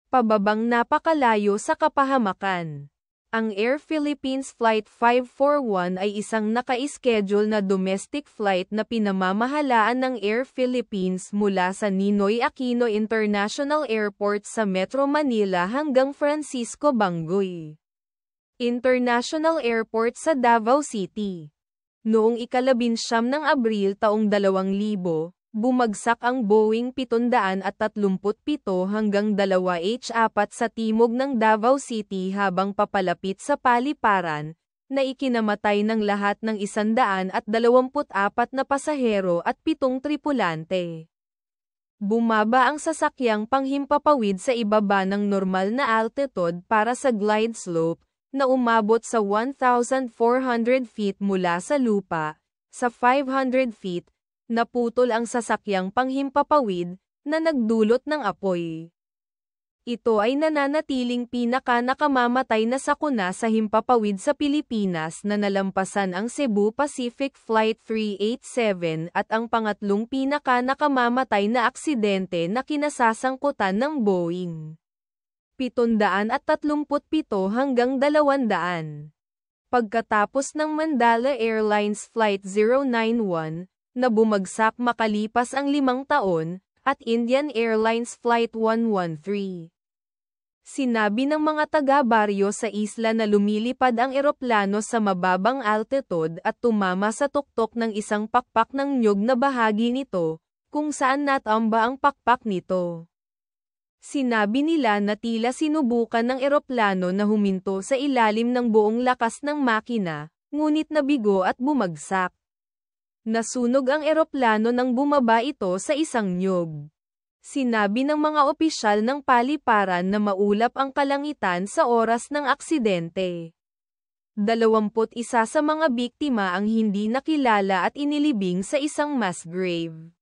pababang napakalayo sa kapahamakan. Ang Air Philippines Flight 541 ay isang naka-schedule na domestic flight na pinamamahalaan ng Air Philippines mula sa Ninoy Aquino International Airport sa Metro Manila hanggang Francisco Bangoy International Airport sa Davao City. Noong ika-19 ng Abril taong 2000, bumagsak ang Boeing 737 hanggang 2H4 sa timog ng Davao City habang papalapit sa paliparan, na ikinamatay ng lahat ng 124 na pasahero at 7 tripulante. Bumaba ang sasakyang panghimpapawid sa ibaba ng normal na altitude para sa glide slope, na umabot sa 1,400 feet mula sa lupa, sa 500 feet, naputol ang sasakyang panghimpapawid, na nagdulot ng apoy. Ito ay nananatiling pinaka-nakamamatay na sakuna sa himpapawid sa Pilipinas na nalampasan ang Cebu Pacific Flight 387 at ang pangatlong pinaka-nakamamatay na aksidente na kinasasangkutan ng Boeing 737 hanggang 200. Pagkatapos ng Mandala Airlines Flight 091, na bumagsak makalipas ang 5 taon, at Indian Airlines Flight 113. Sinabi ng mga taga-baryo sa isla na lumilipad ang eroplano sa mababang altitude at tumama sa tuktok ng isang pakpak ng niyog na bahagi nito, kung saan natamba ang pakpak nito. Sinabi nila na tila sinubukan ng eroplano na huminto sa ilalim ng buong lakas ng makina, ngunit nabigo at bumagsak. Nasunog ang eroplano nang bumaba ito sa isang niyog. Sinabi ng mga opisyal ng paliparan na maulap ang kalangitan sa oras ng aksidente. 21 sa mga biktima ang hindi nakilala at inilibing sa isang mass grave.